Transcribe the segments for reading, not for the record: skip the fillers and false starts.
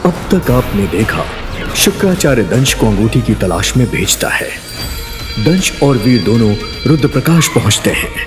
अब तक आपने देखा, शुक्राचार्य दंश को अंगूठी की तलाश में भेजता है। दंश और वीर दोनों रुद्रप्रकाश पहुंचते हैं।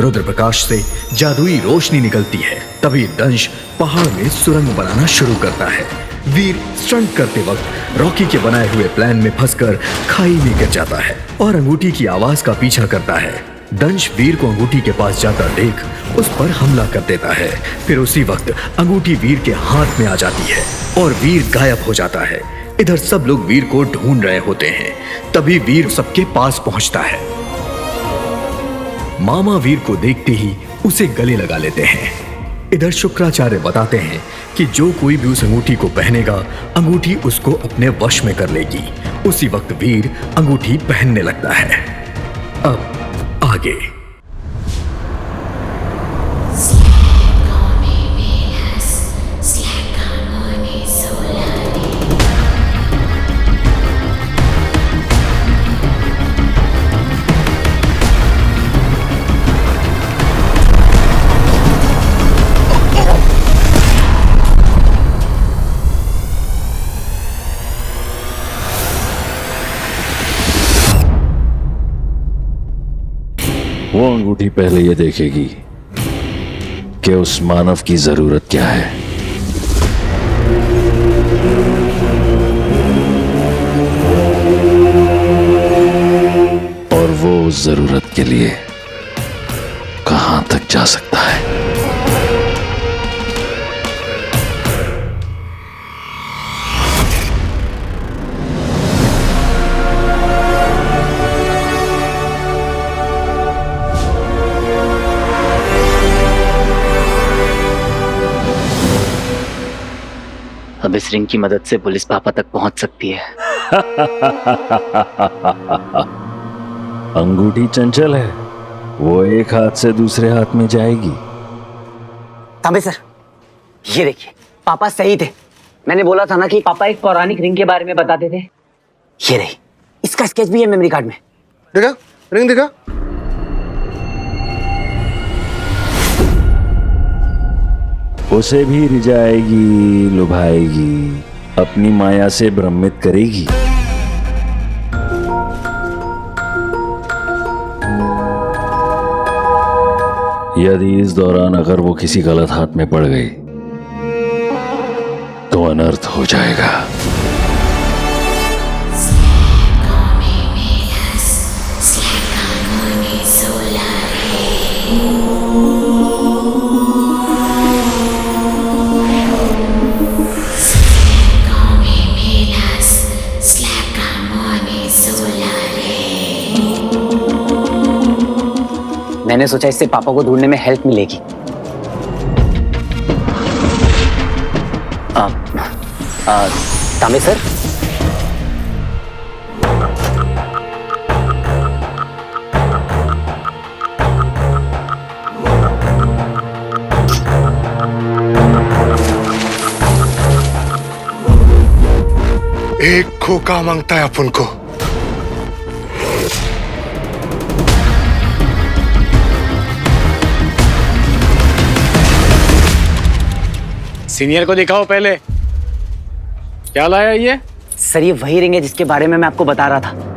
रुद्रप्रकाश से जादुई रोशनी निकलती है। तभी दंश पहाड़ में सुरंग बनाना शुरू करता है। वीर स्टंट करते वक्त रॉकी के बनाए हुए प्लान में फंसकर खाई में गिर जाता है और अंगूठी की आवाज का पीछा करता है। दंश वीर को अंगूठी के पास जाता देख उस पर हमला कर देता है। फिर उसी वक्त अंगूठी वीर के हाथ में आ जाती है और वीर गायब हो जाता है। इधर सब लोग वीर को ढूंढ रहे होते हैं। तभी वीर सबके पास पहुंचता है। मामा वीर को देखते ही उसे गले लगा लेते हैं। इधर शुक्राचार्य बताते हैं कि जो कोई भी उस अंगूठी को पहनेगा, अंगूठी उसको अपने वश में कर लेगी। उसी वक्त वीर अंगूठी पहनने लगता है। अब आगे। वो अंगूठी पहले ये देखेगी कि उस मानव की जरूरत क्या है। और वो उस जरूरत के लिए कहां तक जा सकता है। अब इस रिंग की मदद से पुलिस पापा तक पहुंच सकती है। अंगूठी चंचल है, वो एक हाथ से दूसरे हाथ में जाएगी। तांबे सर, ये देखिए, पापा सही थे। मैंने बोला था ना कि पापा एक पौराणिक रिंग के बारे में बताते थे। ये रही, इसका स्केच भी है मेमोरी कार्ड में। देखा रिंग, देखा। उसे भी रिझाएगी, लुभाएगी, अपनी माया से भ्रमित करेगी। यदि इस दौरान अगर वो किसी गलत हाथ में पड़ गई तो अनर्थ हो जाएगा। मैंने सोचा इससे पापा को ढूंढने में हेल्प मिलेगी। तांबे सर, एक खोका मांगता है अपन को। सीनियर को दिखाओ पहले, क्या लाया ये? सर ये वही रिंग है जिसके बारे में मैं आपको बता रहा था।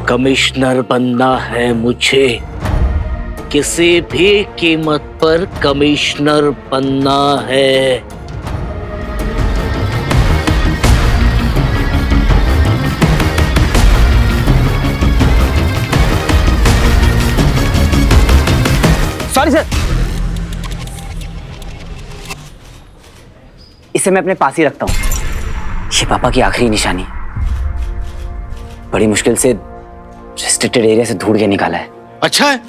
कमिश्नर बनना है मुझे, किसी भी कीमत पर कमिश्नर बनना है। सॉरी सर, इसे मैं अपने पास ही रखता हूं। ये पापा की आखिरी निशानी। बड़ी मुश्किल से रेस्ट्रिक्टेड एरिया से ढूंढ के निकाला है। अच्छा है,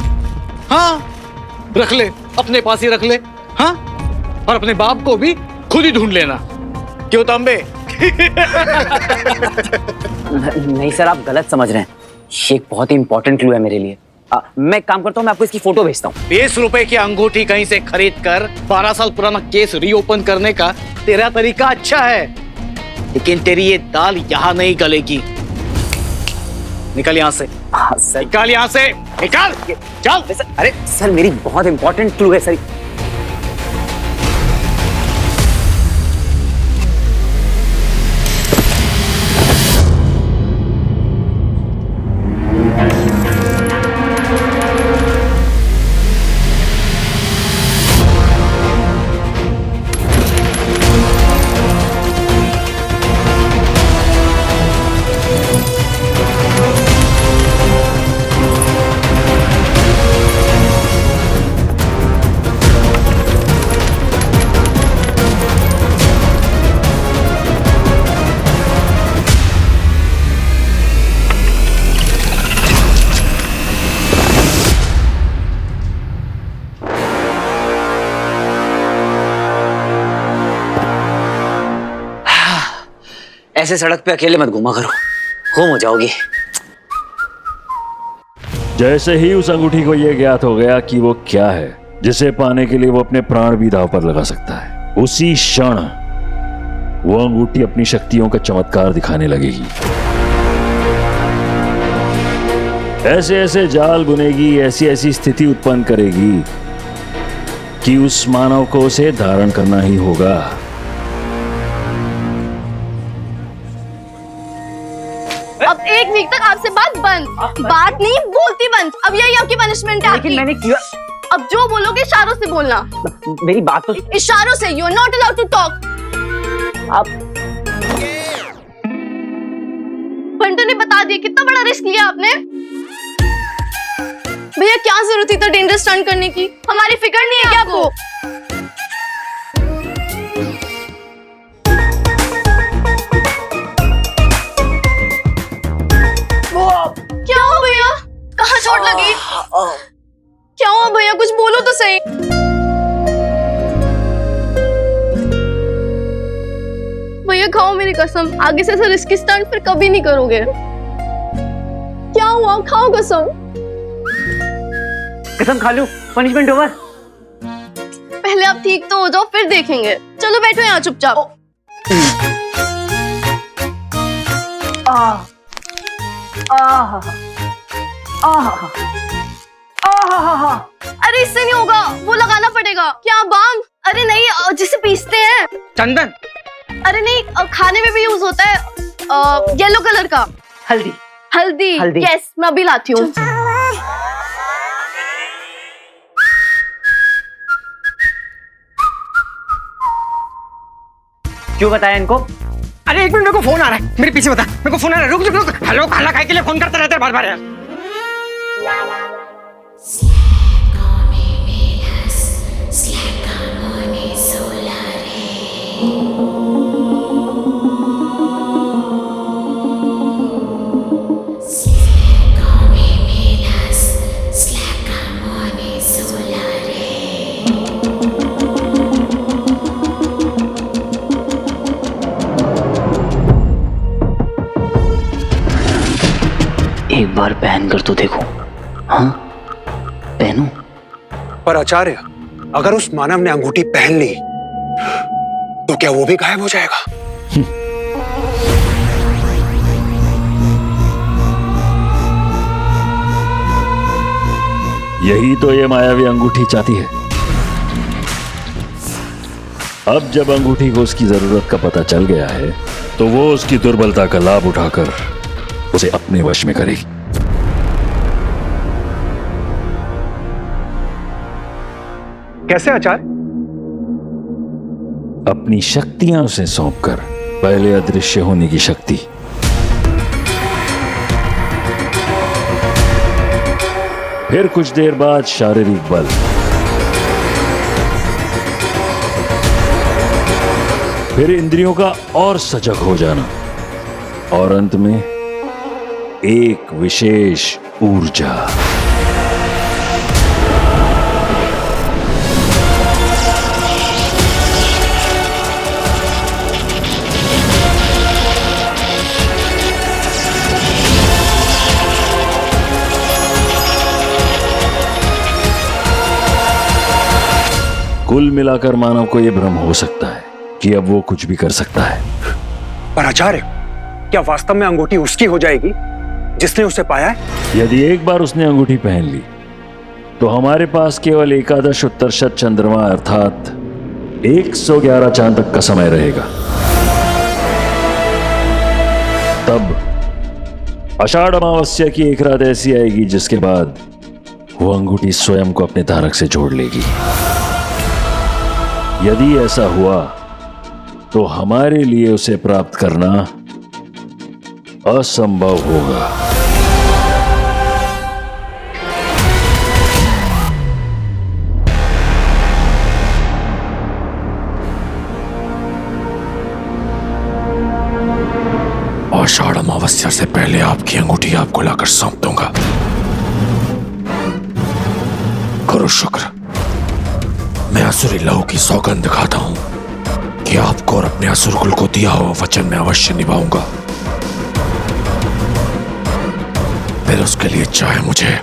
हाँ रख ले, अपने पास ही रख ले। हाँ, और अपने बाप को भी खुद ही ढूंढ लेना। क्यों तांबे? नहीं सर, आप गलत समझ रहे हैं। ये एक बहुत ही इंपॉर्टेंट क्लू है मेरे लिए। मैं एक काम करता हूँ, मैं आपको इसकी फोटो भेजता हूँ। 20 रुपए की अंगूठी कहीं से खरीद कर 12 साल पुराना केस रीओपन करने का तेरा तरीका अच्छा है, लेकिन तेरी ये दाल यहाँ नहीं गलेगी। निकल यहाँ से। हाँ सर। निकल यहाँ से, निकल, चल। सर, अरे सर, मेरी बहुत इंपॉर्टेंट क्लू है सर। ऐसे सड़क पे अकेले मत घूमा करो, गुम हो जाओगी। जैसे ही उस अंगूठी को यह ज्ञात हो गया कि वो क्या है जिसे पाने के लिए वो अपने प्राण भी दांव पर लगा सकता है, उसी क्षण वो अंगूठी अपनी शक्तियों का चमत्कार दिखाने लगेगी। ऐसे ऐसे जाल बुनेगी, ऐसी ऐसी स्थिति उत्पन्न करेगी कि उस मानव को उसे धारण करना ही होगा। अब 1 वीक तक आपसे बात बंद, बात नहीं बोलती बंद। अब यही आपकी पनिशमेंट है। लेकिन मैंने किया। अब जो बोलोगे इशारों से बोलना। मेरी बात तो। इशारों से। You are not allowed to talk. आप बंटू ने बता दिया, कितना बड़ा रिस्क लिया आपने। भैया क्या जरूरत थी इतना डेंजरस स्टंट करने की? हमारी फिक्र नहीं है क्या आपको? क्या हुआ भैया? कहाँ चोट लगी? क्या हुआ भैया? कुछ बोलो तो सही। भैया खाओ मेरी कसम, आगे से ऐसा रिस्की स्टंट फिर कभी नहीं करोगे। क्या हुआ? खाओ कसम। कसम खा लूं, पनिशमेंट ओवर। पहले आप ठीक तो हो जाओ, फिर देखेंगे। चलो बैठो यहाँ चुपचाप। अरे इससे नहीं होगा, वो लगाना पड़ेगा। क्या बाम? अरे नहीं, जिसे पीसते हैं। चंदन। अरे नहीं, खाने में भी यूज होता है, येलो कलर का। हल्दी। हल्दी। हल्दी। यस, मैं अभी लाती हूँ। क्यों बताया इनको? अरे 1 मिनट, मेरे को फोन आ रहा है। मेरे पीछे बता, मेरे को फोन आ रहा है। रुक रुक रुक। हेलो, खाला खाए के लिए फोन करते रहते हैं बार-बार यार। एक बार पहन कर तो देखो। हाँ, पहनूं? पर आचार्य, अगर उस मानव ने अंगूठी पहन ली तो क्या वो भी गायब हो जाएगा? यही तो ये मायावी अंगूठी चाहती है। अब जब अंगूठी को उसकी जरूरत का पता चल गया है तो वो उसकी दुर्बलता का लाभ उठाकर उसे अपने वश में करेगी। कैसे आचार्य? अपनी शक्तियां उसे सौंपकर, पहले अदृश्य होने की शक्ति, फिर कुछ देर बाद शारीरिक बल, फिर इंद्रियों का और सजग हो जाना, और अंत में एक विशेष ऊर्जा। कुल मिलाकर मानव को यह भ्रम हो सकता है कि अब वो कुछ भी कर सकता है। पर आचार्य, क्या वास्तव में अंगूठी उसकी हो जाएगी जिसने उसे पाया है? यदि एक बार उसने अंगूठी पहन ली तो हमारे पास केवल एकादश उत्तरशत चंद्रमा अर्थात 111 चांद तक का समय रहेगा। तब आषाढ़ अमावस्या की एक रात ऐसी आएगी जिसके बाद वो अंगूठी स्वयं को अपने धारक से जोड़ लेगी। यदि ऐसा हुआ तो हमारे लिए उसे प्राप्त करना असंभव होगा। आषाढ़ अमावस्या से पहले आपकी अंगूठी आपको लाकर सौंप दूंगा। करो शुक्र, मैं असुरी लहू की सौगंध खाता हूं कि आपको और अपने असुर कुल को दिया हुआ वचन मैं अवश्य निभाऊंगा। फिर उसके लिए चाहे मुझे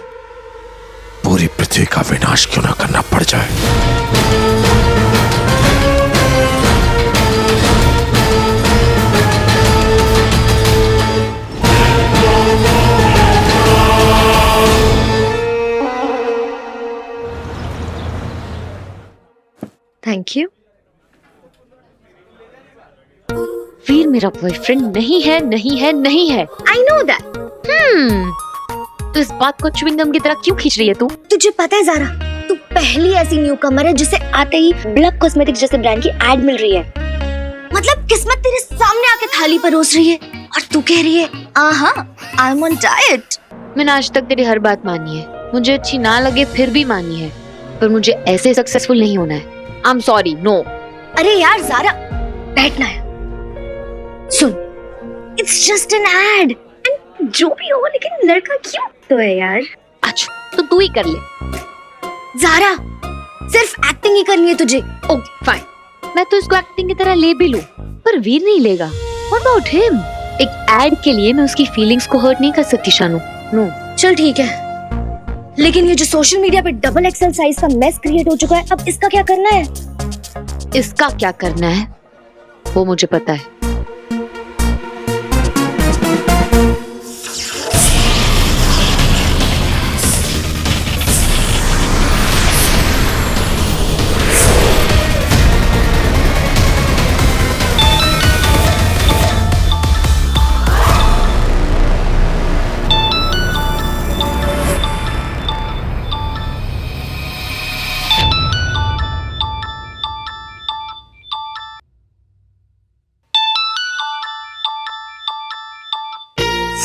पूरी पृथ्वी का विनाश क्यों ना करना पड़ जाए। Thank you. वीर मेरा बॉयफ्रेंड नहीं है, नहीं है, नहीं है। I know that. तो इस बात को च्युइंगम की तरह क्यों खींच रही है तू? तुझे पता है ज़ारा, तू पहली ऐसी न्यूकमर है जिसे आते ही ब्लब कॉस्मेटिक्स जैसे ब्रांड की एड मिल रही है। मतलब किस्मत तेरे सामने आके थाली परोस रही है और तू कह रही है आई एम ऑन डाइट। मैंने आज तक तेरी हर बात मानी है, मुझे अच्छी ना लगे फिर भी मानी है, पर मुझे ऐसे सक्सेसफुल नहीं होना है। I am sorry, no. अरे यार ज़ारा, बैठना है। सुन, इट्स जस्ट एन एड, जो भी हो लेकिन लड़का क्यों तो है यार। अच्छा तो तू ही कर ले। ज़ारा, सिर्फ एक्टिंग ही करनी है तुझे। ओके फाइन, मैं तो इसको एक्टिंग की तरह ले भी लूं, पर वीर नहीं लेगा। What about him? एक एड के लिए मैं उसकी फीलिंग्स को हर्ट नहीं कर सकती शानू। नो। चल ठीक है, लेकिन ये जो सोशल मीडिया पे डबल एक्सेल साइज का मेस क्रिएट हो चुका है, अब इसका क्या करना है? इसका क्या करना है वो मुझे पता है।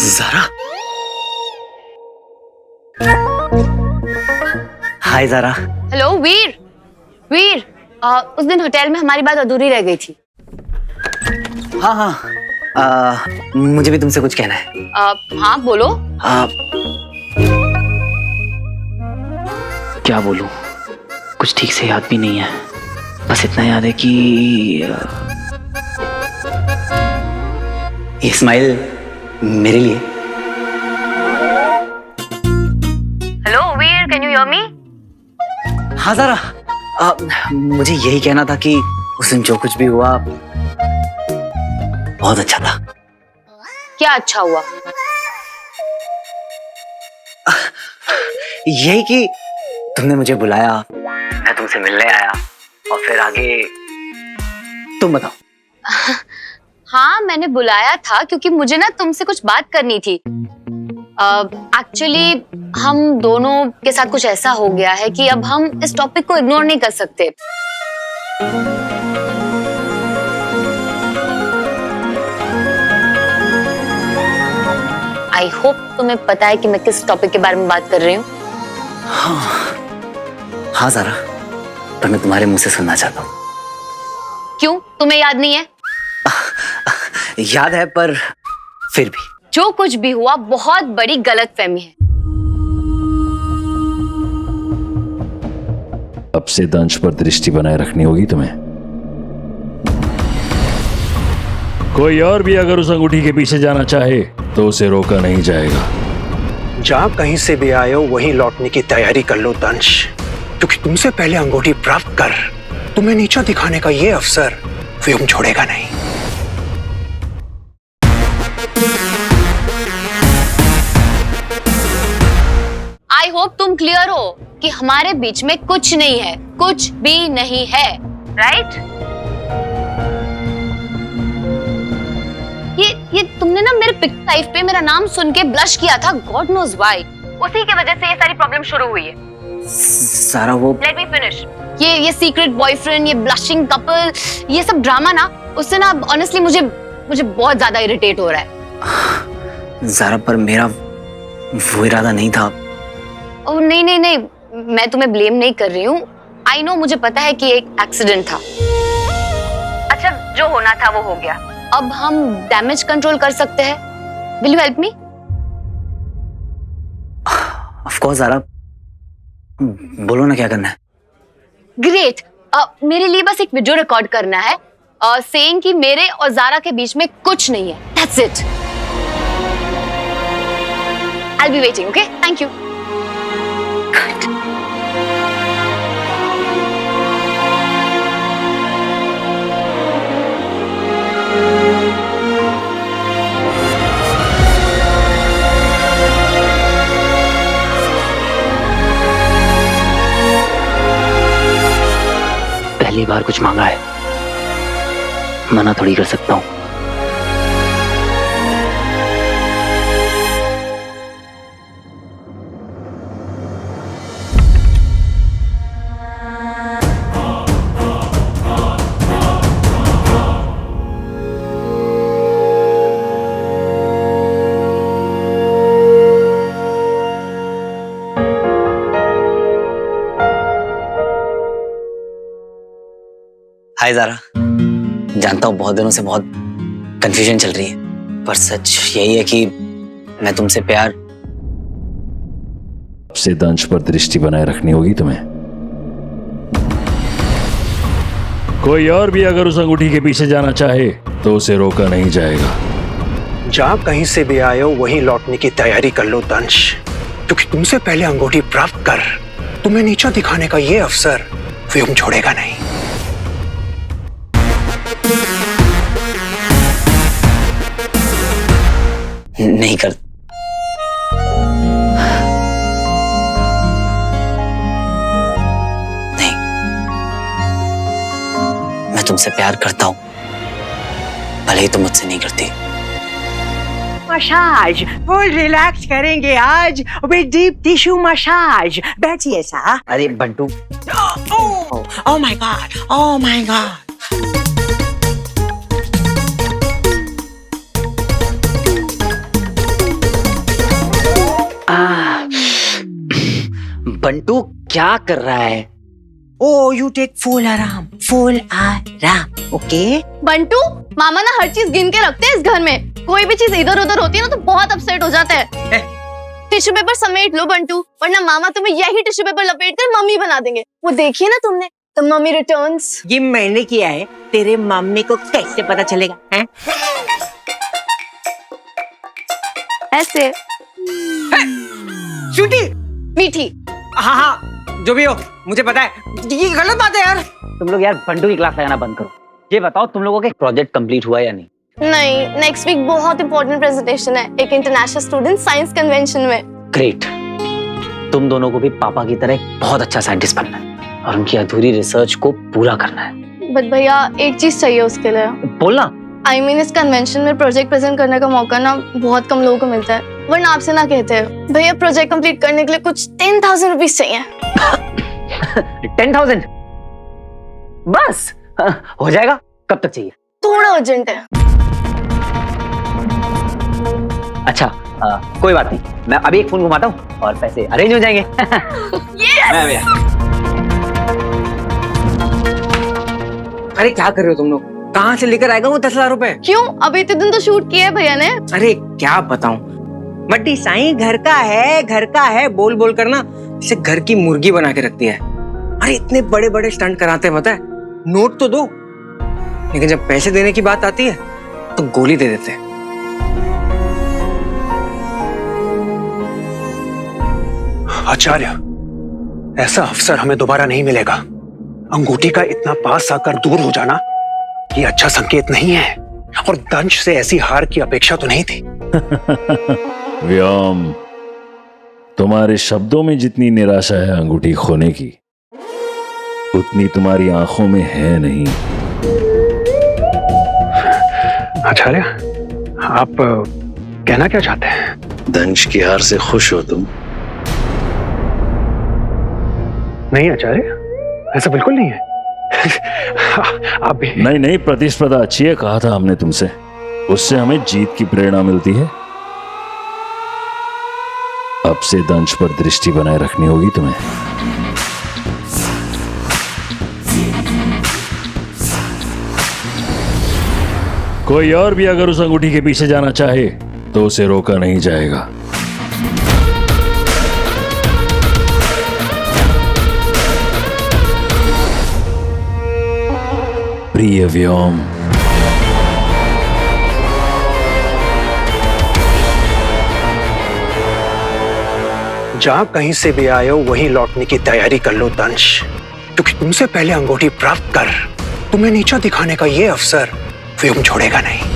ज़ारा, हाय ज़ारा। हेलो वीर। वीर, उस दिन होटल में हमारी बात अधूरी रह गई थी। हाँ, मुझे भी तुमसे कुछ कहना है। हाँ बोलो। क्या बोलूं, कुछ ठीक से याद भी नहीं है। बस इतना याद है कि ये स्माइल मेरे लिए। Hello Veer, can you hear me? हाँ ज़ारा, मुझे यही कहना था कि उस दिन जो कुछ भी हुआ बहुत अच्छा था। क्या अच्छा हुआ? यही कि तुमने मुझे बुलाया, मैं तुमसे मिलने आया और फिर आगे तुम बताओ। हाँ मैंने बुलाया था क्योंकि मुझे ना तुमसे कुछ बात करनी थी। एक्चुअली हम दोनों के साथ कुछ ऐसा हो गया है कि अब हम इस टॉपिक को इग्नोर नहीं कर सकते। आई होप तुम्हें पता है कि मैं किस टॉपिक के बारे में बात कर रही हूँ। हाँ ज़ारा, पर मैं तुम्हारे मुंह से सुनना चाहता हूँ। क्यों, तुम्हें याद नहीं है? याद है, पर फिर भी जो कुछ भी हुआ बहुत बड़ी गलतफहमी है। अब से दंश पर दृष्टि बनाए रखनी होगी तुम्हें। कोई और भी अगर उस अंगूठी के पीछे जाना चाहे तो उसे रोका नहीं जाएगा। जहां कहीं से भी आए हो वहीं लौटने की तैयारी कर लो दंश, क्योंकि तुमसे पहले अंगूठी प्राप्त कर तुम्हें नीचा दिखाने का ये अवसर व्योम छोड़ेगा नहीं। आई होप तुम क्लियर हो कि हमारे बीच में कुछ नहीं है, कुछ भी नहीं है, राइट? ये तुमने ना मेरे पिक लाइफ पे मेरा नाम सुन के ब्लश किया था, गॉड नोज व्हाई। उसी की वजह से ये सारी प्रॉब्लम शुरू हुई है। सारा वो लेट मी फिनिश। ये सीक्रेट बॉयफ्रेंड, ये ब्लशिंग कपल, ये सब ड्रामा ना, उससे ना ऑनेस्टली मुझे बहुत ज्यादा इरिटेट हो रहा है। ज़ारा, पर मेरा वो इरादा नहीं था। ओह नहीं, मैं तुम्हें ब्लेम नहीं कर रही हूँ। आई नो, मुझे पता है कि एक एक्सीडेंट था। अच्छा, जो होना था वो हो गया। अब हम डैमेज कंट्रोल कर सकते हैं। Will you help me? Of course Zara, बोलो ना क्या करना है। ग्रेट। मेरे लिए बस एक वीडियो रिकॉर्ड करना है सेइंग कि मेरे और ज़ारा के बीच में कुछ नहीं है। That's it. I will be waiting, okay? Thank you. पहली बार कुछ मांगा है, मना थोड़ी कर सकता हूं। हाय ज़ारा, जानता हूँ बहुत दिनों से बहुत कंफ्यूजन चल रही है, पर सच यही है कि मैं तुमसे प्यार। अब से दंश पर दृष्टि बनाए रखनी होगी तुम्हें। कोई और भी अगर उस अंगूठी के पीछे जाना चाहे तो उसे रोका नहीं जाएगा। जहां कहीं से भी आए हो वहीं लौटने की तैयारी कर लो दंश, क्योंकि तुमसे पहले अंगूठी प्राप्त कर तुम्हें नीचा दिखाने का ये अवसर व्योम छोड़ेगा नहीं। नहीं कर। नहीं, मैं तुमसे प्यार करता हूं, भले ही तुम मुझसे नहीं करती। मसाज फुल रिलैक्स करेंगे आज विद डीप टिश्यू मसाज। बैठिए सा। अरे Bantu, oh my God, oh my God. Bantu क्या कर रहा है? Oh, you take full आराम, full आराम, ओके? बंटू, मामा ना हर चीज गिन के रखते हैं इस घर में। कोई भी चीज इधर उधर होती है ना तो बहुत अपसेट हो जाते हैं। टिश्यू पेपर समेट लो बंटू, वरना मामा तुम्हें यही टिश्यू पेपर लपेट कर मम्मी बना देंगे। वो देखिए ना तुमने, द मम्मी रिटर्न्स। ये मैंने किया है, तेरे मम्मी को कैसे पता चलेगा? हैं? ऐसे छुट्टी मीठी। हाँ, जो भी हो, मुझे पता है ये गलत बात है यार। तुम लोग यार बंटू की क्लास लगाना बंद करो। ये बताओ तुम लोगों के प्रोजेक्ट कंप्लीट हुआ या नहीं? नहीं, नेक्स्ट वीक बहुत इंपॉर्टेंट प्रेजेंटेशन है एक इंटरनेशनल स्टूडेंट साइंस कन्वेंशन में। ग्रेट। तुम दोनों को भी पापा की तरह एक बहुत अच्छा साइंटिस्ट बनना है और उनकी अधूरी रिसर्च को पूरा करना है। बट भैया एक चीज चाहिए उसके लिए। बोलना। I mean, इस कन्वेंशन में प्रोजेक्ट प्रेजेंट करने का मौका ना बहुत कम लोगों को मिलता है, वरना आपसे ना कहते हैं भैया प्रोजेक्ट कंप्लीट करने के लिए कुछ 10,000 रुपीज चाहिए। 10,000 बस? हो जाएगा। कब तक चाहिए? थोड़ा अर्जेंट है। अच्छा, कोई बात नहीं, मैं अभी एक फोन घुमाता हूँ और पैसे अरेंज हो जाएंगे। अरे क्या कर रहे हो तुम लोग? कहाँ से लेकर आएगा वो 10,000 रुपए? क्यों? अभी इतने दिन तो शूट किया है भैया ने। अरे क्या बताऊं, बड्डी साईं घर का है बोल बोल कर ना इसे घर की मुर्गी बना के रखती है। अरे इतने बड़े बड़े स्टंट कराते हैं, पता है? नोट तो दो, लेकिन जब पैसे देने की बात आती है तो गोली दे देते हैं। आचार्य, ऐसा अवसर हमें दोबारा नहीं मिलेगा। अंगूठी का इतना पास आकर दूर हो जाना ये अच्छा संकेत नहीं है, और दंश से ऐसी हार की अपेक्षा तो नहीं थी। व्योम, तुम्हारे शब्दों में जितनी निराशा है अंगूठी खोने की, उतनी तुम्हारी आंखों में है नहीं। आचार्य, आप कहना क्या चाहते हैं? दंश की हार से खुश हो तुम? नहीं आचार्य, ऐसा बिल्कुल नहीं है। आप भी नहीं, प्रतिस्पर्धा अच्छी है, कहा था हमने तुमसे, उससे हमें जीत की प्रेरणा मिलती है। अब से दंश पर दृष्टि बनाए रखनी होगी तुम्हें। कोई और भी अगर उस अंगूठी के पीछे जाना चाहे तो उसे रोका नहीं जाएगा। प्रिय व्योम, जहां कहीं से भी आए हो वहीं लौटने की तैयारी कर लो दंश, क्योंकि तुमसे पहले अंगूठी प्राप्त कर तुम्हें नीचा दिखाने का ये अवसर व्योम छोड़ेगा नहीं।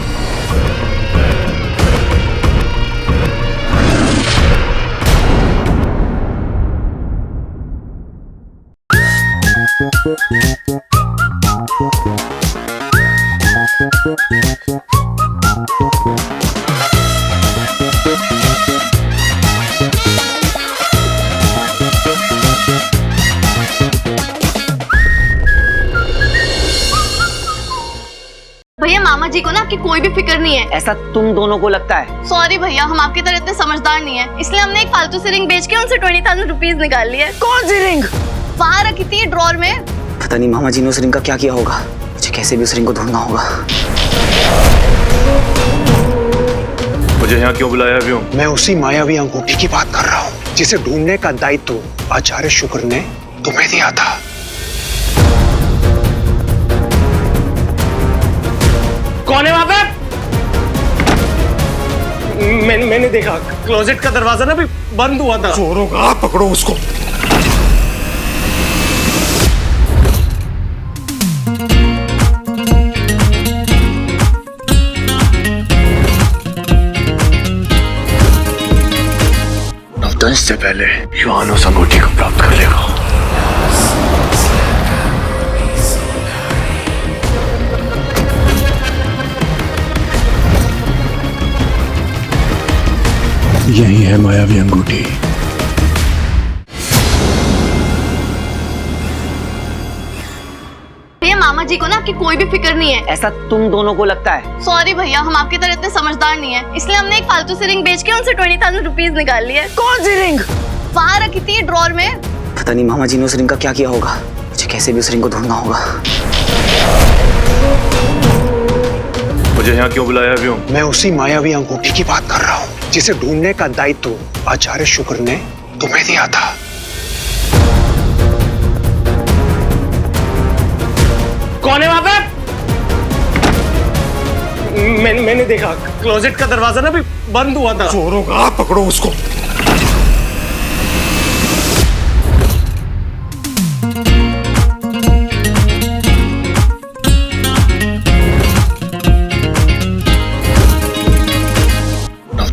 भैया मामा जी को ना आपकी कोई भी फिक्र नहीं है। ऐसा तुम दोनों को लगता है? सॉरी भैया, हम आपकी तरह इतने समझदार नहीं है, इसलिए हमने एक फालतू सी रिंग बेच के उनसे 20,000 रुपीज निकाल लिए। कौन सी रिंग? वहाँ रखी थी ड्रॉर में। पता नहीं मामा जी ने उस रिंग का क्या किया होगा, मुझे कैसे भी उस रिंग को ढूंढना होगा। मुझे यहाँ क्यों बुलाया व्योम? मैं उसी मायावी अंगूठी की बात कर रहा हूँ जिसे ढूंढने का दायित्व आचार्य शुक्र ने तुम्हें दिया था। कौन है वहां पे? मैंने देखा क्लोजेट का दरवाजा ना भी बंद हुआ था। चोरों का पकड़ो उसको। दंश से पहले युवान उस अंगूठी को प्राप्त कर लेगा। यही है मायावी अंगूठी। भैया मामा जी को ना आपकी कोई भी फिक्र नहीं है। ऐसा तुम दोनों को लगता है? सॉरी भैया, हम आपकी तरह इतने समझदार नहीं है, इसलिए हमने एक फालतू सी रिंग बेच के उनसे 20,000 रुपीज निकाल लिए। कौन सी रिंग? वहाँ रखी थी ड्रॉर में। पता नहीं मामा जी ने उस रिंग का क्या किया होगा, मुझे कैसे भी उस रिंग को ढूंढना होगा। मुझे यहाँ क्यों बुलाया व्योम? मैं उसी मायावी अंगूठी की बात कर रहा हूँ जिसे ढूंढने का दायित्व आचार्य शुक्र ने तुम्हें दिया था। कौन है वहां पे? मैंने देखा क्लोजेट का दरवाजा ना भी बंद हुआ था। चोरों का पकड़ो उसको।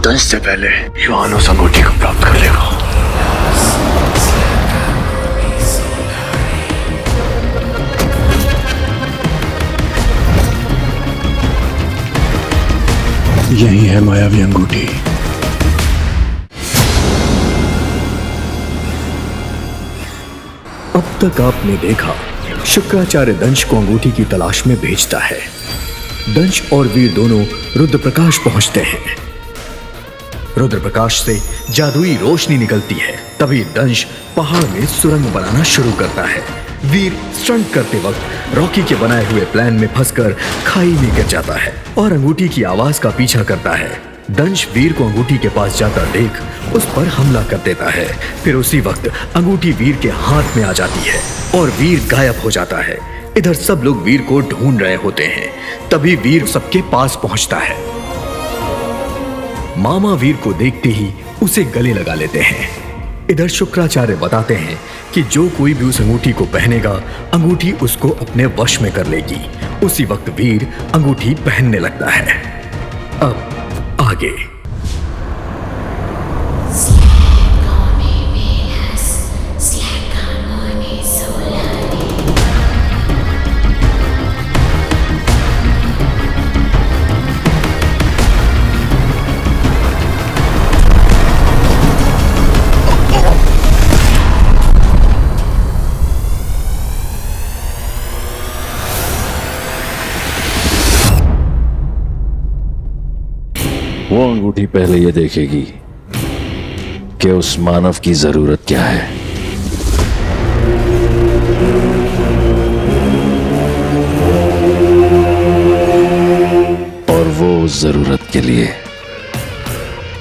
दंश से पहले युवान उस अंगूठी को प्राप्त कर लेगा। यही है मायावी अंगूठी। अब तक आपने देखा शुक्राचार्य दंश को अंगूठी की तलाश में भेजता है। दंश और वीर दोनों रुद्रप्रकाश पहुंचते हैं। रुद्रप्रकाश से जादुई रोशनी निकलती है। तभी दंश पहाड़ में सुरंग बनाना शुरू करता है। वीर स्टंट करते वक्त रॉकी के बनाए हुए प्लान में फंसकर खाई में गिर जाता है और अंगूठी की आवाज का पीछा करता है। दंश वीर को अंगूठी के पास जाता देख उस पर हमला कर देता है। फिर उसी वक्त अंगूठी वीर के हाथ में आ जाती है और वीर गायब हो जाता है। इधर सब लोग वीर को ढूंढ रहे होते हैं। तभी वीर सबके पास पहुंचता है। मामा वीर को देखते ही उसे गले लगा लेते हैं। इधर शुक्राचार्य बताते हैं कि जो कोई भी उस अंगूठी को पहनेगा, अंगूठी उसको अपने वश में कर लेगी। उसी वक्त वीर अंगूठी पहनने लगता है। अब आगे। वो अंगूठी पहले ये देखेगी कि उस मानव की जरूरत क्या है। और वो उस जरूरत के लिए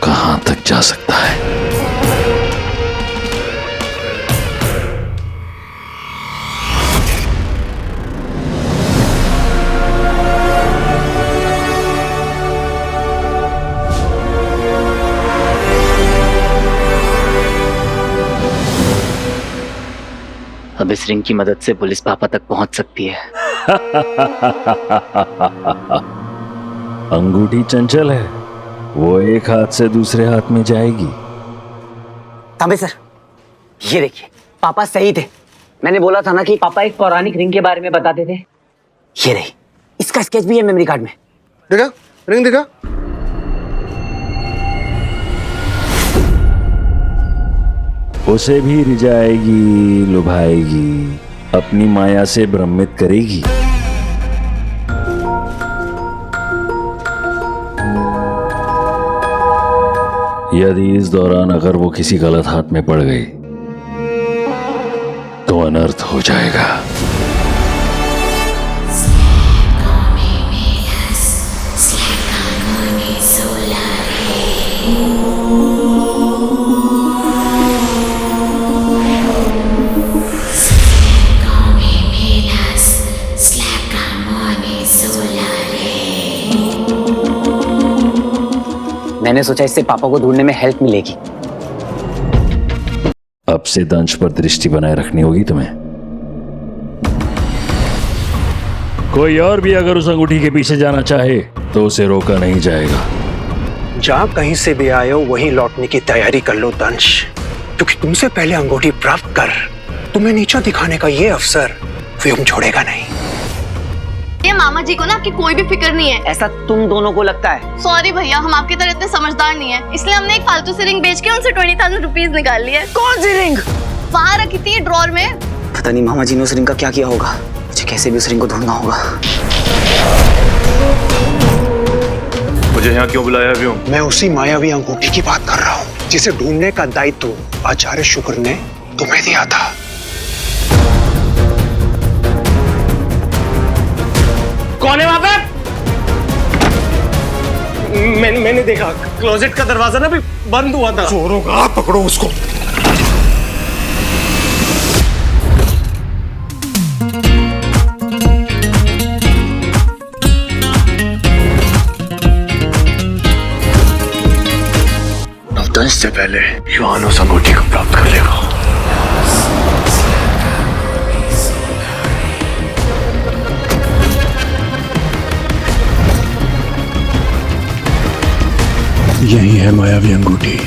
कहां तक जा सकता है। अब इस रिंग की मदद से पुलिस पापा तक पहुंच सकती है। अंगूठी चंचल है, वो एक हाथ से दूसरे हाथ में जाएगी। तांबे सर, ये देखिए, पापा सही थे। मैंने बोला था ना कि पापा एक पौराणिक रिंग के बारे में बताते थे। ये रही, इसका स्केच भी है मेमोरी कार्ड में। देखा रिंग, देखा। उसे भी रिझाएगी, लुभाएगी, अपनी माया से भ्रमित करेगी। यदि इस दौरान अगर वो किसी गलत हाथ में पड़ गई तो अनर्थ हो जाएगा। मैंने सोचा इससे पापा को ढूंढने में हेल्प मिलेगी। अब से दंश पर दृष्टि बनाए रखनी होगी तुम्हें। कोई और भी अगर उस अंगूठी के पीछे जाना चाहे तो उसे रोका नहीं जाएगा। जहां कहीं से भी आए हो वहीं लौटने की तैयारी कर लो दंश, क्योंकि तुमसे पहले अंगूठी प्राप्त कर तुम्हें नीचा दिखाने का ये अवसर व्योम छोड़ेगा नहीं। ये मामा जी को ना आपकी कोई भी फिक्र नहीं है। ऐसा तुम दोनों को लगता है? सॉरी भैया, हम आपकी तरह इतने समझदार नहीं है, इसलिए हमने एक फालतू सी रिंग बेच के उनसे 20,000 रुपीज निकाल लिए। कौन सी रिंग? वहाँ रखी थी ड्रॉर में। पता नहीं मामा जी ने उस रिंग का क्या किया होगा। मुझे कैसे भी उस रिंग को ढूंढना होगा। मुझे यहाँ क्यों बुलाया व्योम? मैं उसी मायावी अंगूठी की बात कर रहा हूँ जिसे ढूंढने का दायित्व आचार्य शुक्र ने तुम्हें दिया था। कौन है वहां पे? मैंने देखा क्लोजेट का दरवाजा ना भी बंद हुआ था। चोरों का पकड़ो उसको। दंश से पहले युवान उस अंगूठी को प्राप्त कर लेगा। यही है मायावी अंगूठी।